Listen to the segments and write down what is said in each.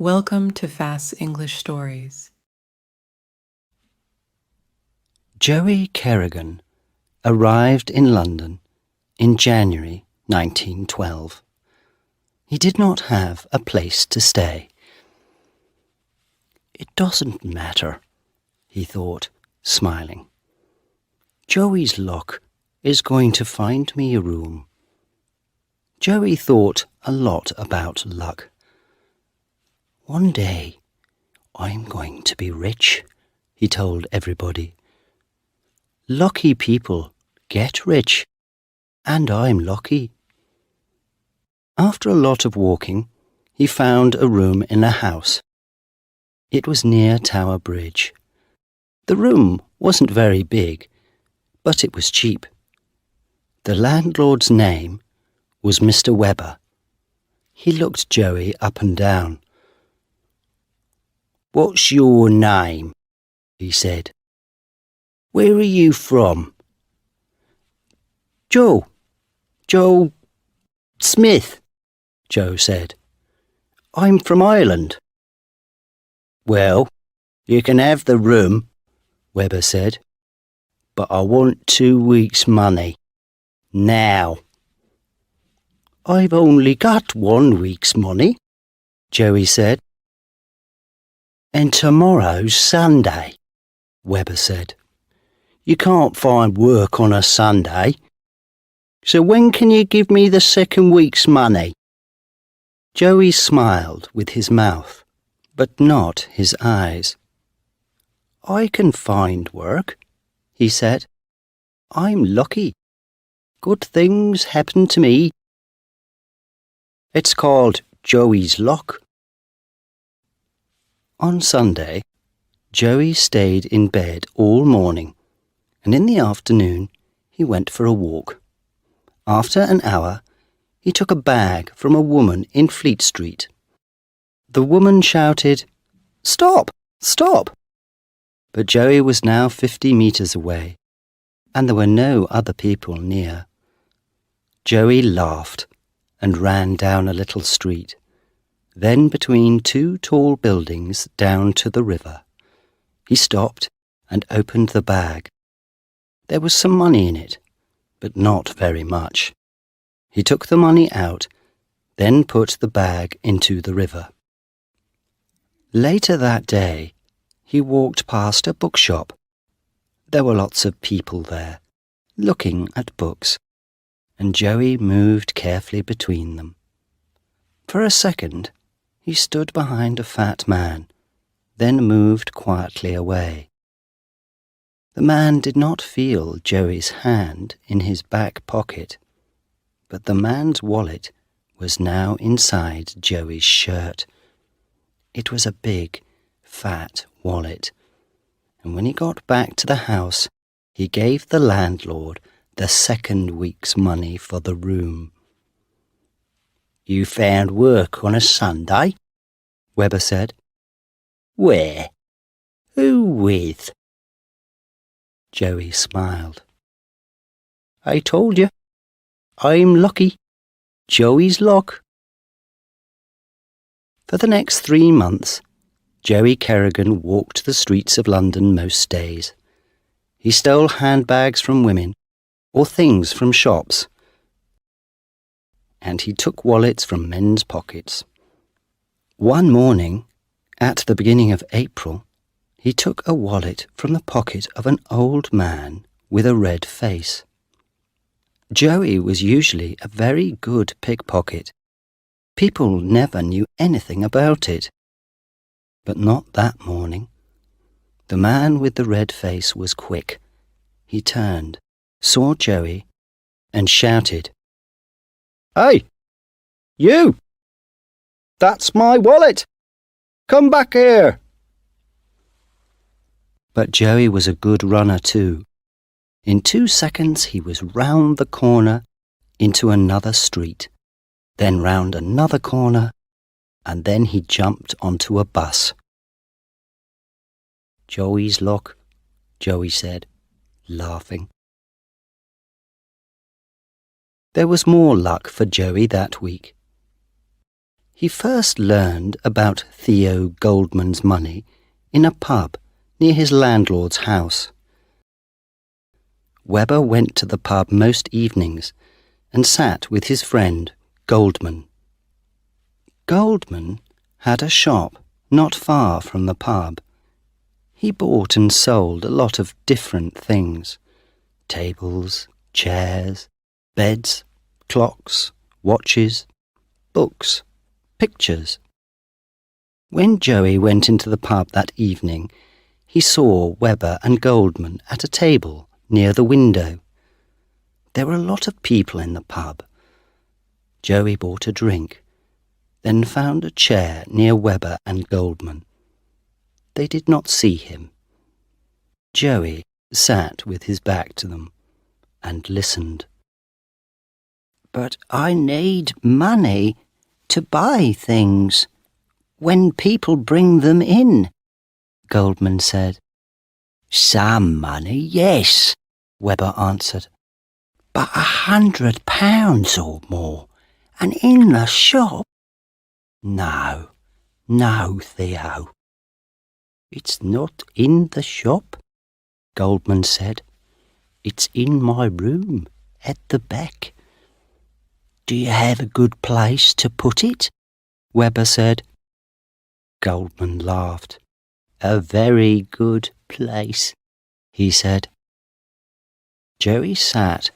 Welcome to Fast English Stories. Joey Kerrigan arrived in London in January 1912. He did not have a place to stay. "It doesn't matter," he thought, smiling. "Joey's luck is going to find me a room." Joey thought a lot about luck. "One day I'm going to be rich," he told everybody. "Lucky people get rich, and I'm lucky." After a lot of walking, he found a room in a house. It was near Tower Bridge. The room wasn't very big, but it was cheap. The landlord's name was Mr. Webber. He looked Joey up and down. "What's your name?" he said. "Where are you from?" Joe Smith," Joe said. "I'm from Ireland." "Well, you can have the room," Webber said, "but I want 2 weeks' money. Now." "I've only got 1 week's money," Joey said. "And tomorrow's Sunday," Webber said. "You can't find work on a Sunday. So when can you give me the 2nd week's money?" Joey smiled with his mouth, but not his eyes. "I can find work," he said. "I'm lucky. Good things happen to me. It's called Joey's luck." On Sunday, Joey stayed in bed all morning, and in the afternoon he went for a walk. After an hour, he took a bag from a woman in Fleet Street. The woman shouted, "Stop! Stop!" But Joey was now 50 meters away, and there were no other people near. Joey laughed and ran down a little street, then between 2 tall buildings down to the river. He stopped and opened the bag. There was some money in it, but not very much. He took the money out, then put the bag into the river. Later that day, he walked past a bookshop. There were lots of people there, looking at books, and Joey moved carefully between them. For a second, he stood behind a fat man, then moved quietly away. The man did not feel Joey's hand in his back pocket, but the man's wallet was now inside Joey's shirt. It was a big, fat wallet, and when he got back to the house, he gave the landlord the 2nd week's money for the room. "You found work on a Sunday?" Webber said. "Where? Who with?" Joey smiled. "I told you. I'm lucky. Joey's luck." For the next 3 months, Joey Kerrigan walked the streets of London most days. He stole handbags from women or things from shops, and he took wallets from men's pockets. One morning, at the beginning of April, he took a wallet from the pocket of an old man with a red face. Joey was usually a very good pickpocket. People never knew anything about it. But not that morning. The man with the red face was quick. He turned, saw Joey, and shouted, "Hey, you! That's my wallet! Come back here!" But Joey was a good runner too. In 2 seconds he was round the corner into another street, then round another corner, and then he jumped onto a bus. "Joey's luck," Joey said, laughing. There was more luck for Joey that week. He first learned about Theo Goldman's money in a pub near his landlord's house. Webber went to the pub most evenings and sat with his friend Goldman. Goldman had a shop not far from the pub. He bought and sold a lot of different things: tables, chairs, beds, clocks, watches, books, pictures. When Joey went into the pub that evening, he saw Webber and Goldman at a table near the window. There were a lot of people in the pub. Joey bought a drink, then found a chair near Webber and Goldman. They did not see him. Joey sat with his back to them and listened. "But I need money to buy things when people bring them in," Goldman said. "Some money, yes," Webber answered. "But £100 or more, and in the shop? No, Theo." "It's not in the shop," Goldman said. "It's in my room at the back." "Do you have a good place to put it?" Webber said. Goldman laughed. "A very good place," he said. Joey sat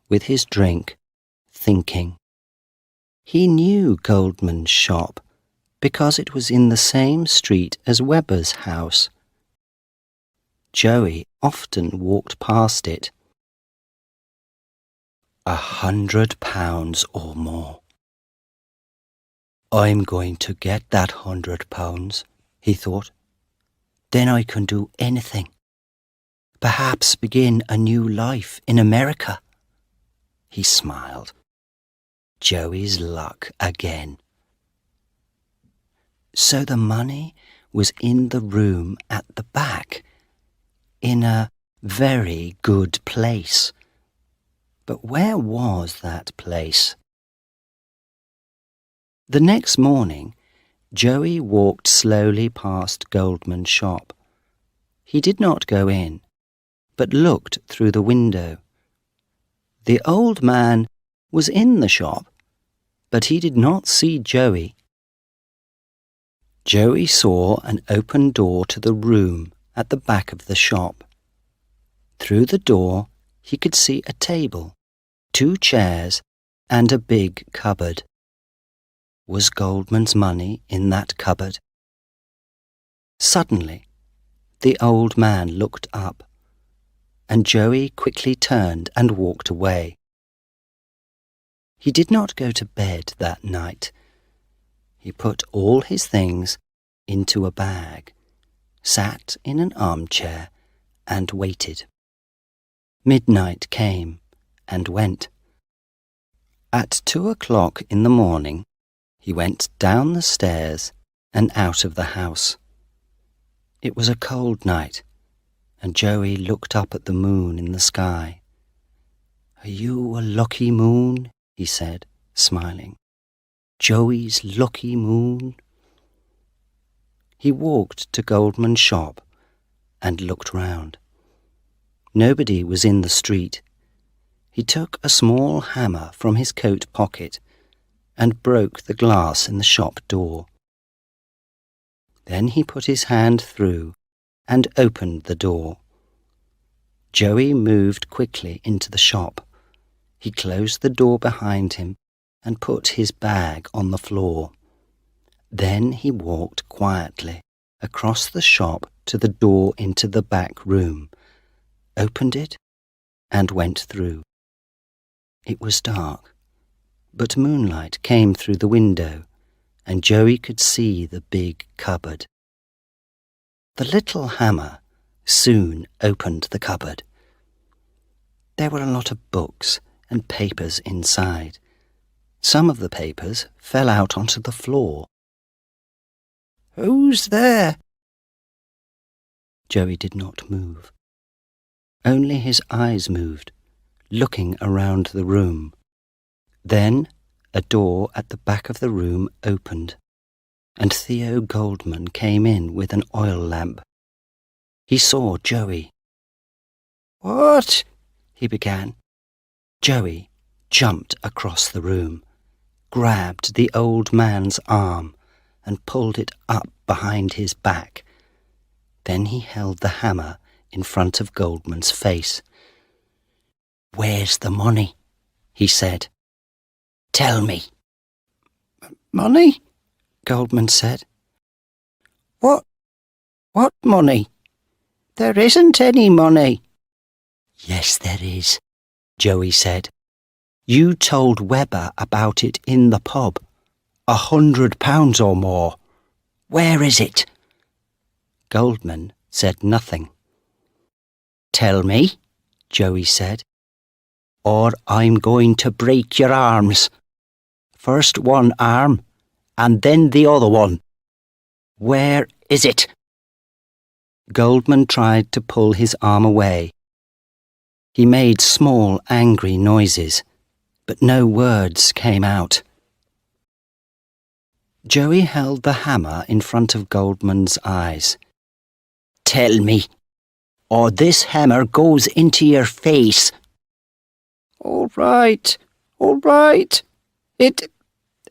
with his drink, thinking. He knew Goldman's shop because it was in the same street as Webber's house. Joey often walked past it. £100 or more. "I'm going to get that £100, he thought. "Then I can do anything. Perhaps begin a new life in America." He smiled. Joey's luck again. So the money was in the room at the back, in a very good place. But where was that place? The next morning, Joey walked slowly past Goldman's shop. He did not go in, but looked through the window. The old man was in the shop, but he did not see Joey. Joey saw an open door to the room at the back of the shop. Through the door, he could see a table, 2 chairs, and a big cupboard. Was Goldman's money in that cupboard? Suddenly, the old man looked up, and Joey quickly turned and walked away. He did not go to bed that night. He put all his things into a bag, sat in an armchair, and waited. Midnight came and went. At 2 o'clock in the morning, he went down the stairs and out of the house. It was a cold night, and Joey looked up at the moon in the sky. "Are you a lucky moon?" he said, smiling. "Joey's lucky moon." He walked to Goldman's shop and looked round. Nobody was in the street. He took a small hammer from his coat pocket and broke the glass in the shop door. Then he put his hand through and opened the door. Joey moved quickly into the shop. He closed the door behind him and put his bag on the floor. Then he walked quietly across the shop to the door into the back room, opened it, and went through. It was dark, but moonlight came through the window, and Joey could see the big cupboard. The little hammer soon opened the cupboard. There were a lot of books and papers inside. Some of the papers fell out onto the floor. "Who's there?" Joey did not move. Only his eyes moved, looking around the room. Then a door at the back of the room opened, and Theo Goldman came in with an oil lamp. He saw Joey. "What?" he began. Joey jumped across the room, grabbed the old man's arm, and pulled it up behind his back. Then he held the hammer in front of Goldman's face. "Where's the money?" he said. "Tell me." "Money?" Goldman said. What money? There isn't any money." "Yes, there is," Joey said. "You told Webber about it in the pub. £100 or more. Where is it?" Goldman said nothing. "Tell me," Joey said, "or I'm going to break your arms. First one arm, and then the other one. Where is it?" Goldman tried to pull his arm away. He made small, angry noises, but no words came out. Joey held the hammer in front of Goldman's eyes. "Tell me, or this hammer goes into your face." All right.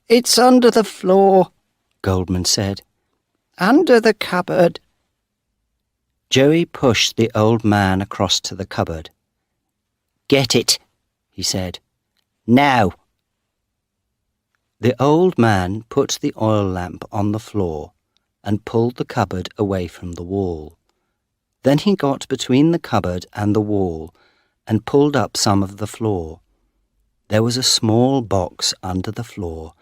It's under the floor," Goldman said. "Under the cupboard." Joey pushed the old man across to the cupboard. "Get it," he said. "Now." The old man put the oil lamp on the floor and pulled the cupboard away from the wall. Then he got between the cupboard and the wall and pulled up some of the floor. There was a small box under the floor,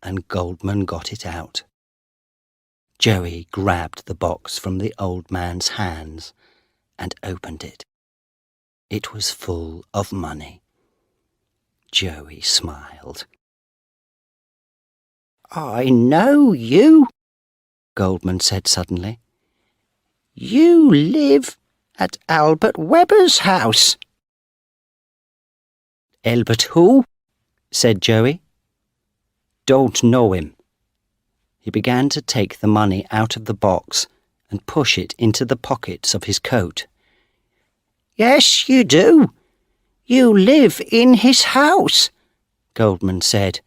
and Goldman got it out. Joey grabbed the box from the old man's hands and opened it. It was full of money. Joey smiled. "I know you," Goldman said suddenly. "You live at Albert Webber's house." "Albert who?" said Joey. "Don't know him." He began to take the money out of the box and push it into the pockets of his coat. "Yes, you do. You live in his house," Goldman said.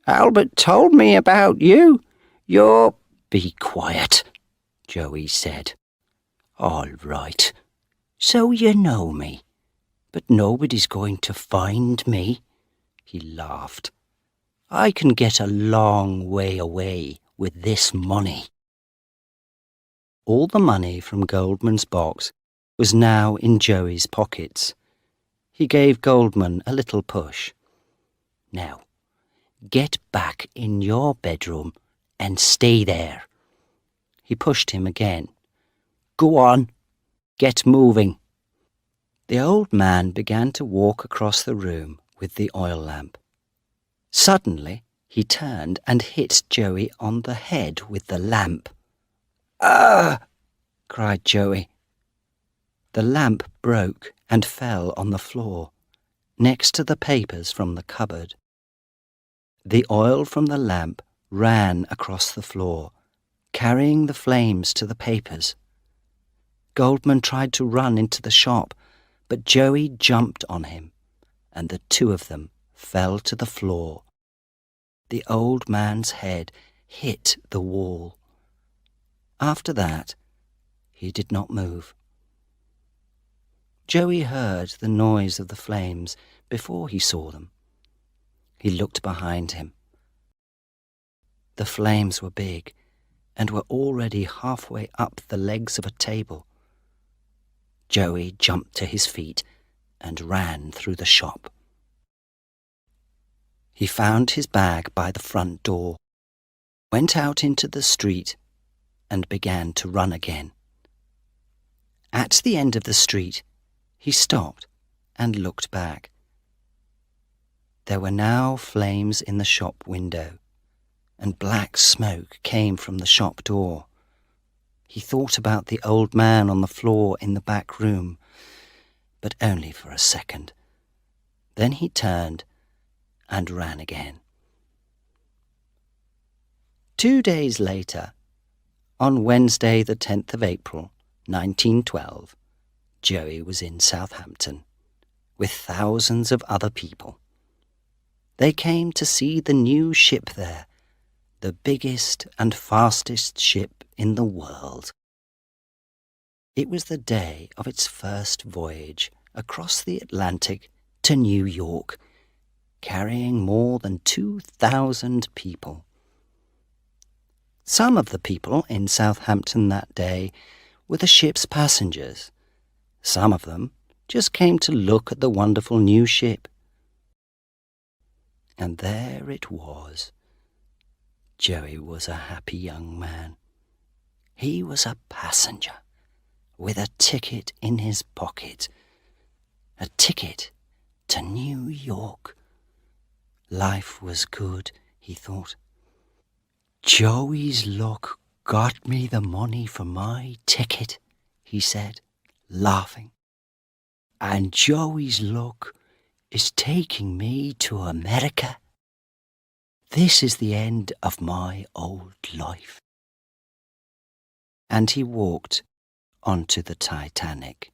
"Albert told me about you. You're—" "Be quiet," Joey said. "All right. So you know me, but nobody's going to find me." He laughed. "I can get a long way away with this money." All the money from Goldman's box was now in Joey's pockets. He gave Goldman a little push. "Now, get back in your bedroom and stay there." He pushed him again. "Go on, get moving." The old man began to walk across the room with the oil lamp. Suddenly, he turned and hit Joey on the head with the lamp. "Ah!" cried Joey. The lamp broke and fell on the floor, next to the papers from the cupboard. The oil from the lamp ran across the floor, carrying the flames to the papers. Goldman tried to run into the shop, but Joey jumped on him, and the two of them fell to the floor. The old man's head hit the wall. After that, he did not move. Joey heard the noise of the flames before he saw them. He looked behind him. The flames were big and were already halfway up the legs of a table. Joey jumped to his feet and ran through the shop. He found his bag by the front door, went out into the street, and began to run again. At the end of the street, he stopped and looked back. There were now flames in the shop window, and black smoke came from the shop door. He thought about the old man on the floor in the back room, but only for a second. Then he turned and ran again. 2 days later, on Wednesday the 10th of April, 1912, Joey was in Southampton with thousands of other people. They came to see the new ship there, the biggest and fastest ship in the world. It was the day of its first voyage across the Atlantic to New York, carrying more than 2,000 people. Some of the people in Southampton that day were the ship's passengers. Some of them just came to look at the wonderful new ship. And there it was. Joey was a happy young man. He was a passenger with a ticket in his pocket. A ticket to New York. Life was good, he thought. Joey's luck got me the money for my ticket, he said, laughing. And Joey's luck is taking me to America. This is the end of my old life. And he walked onto the Titanic.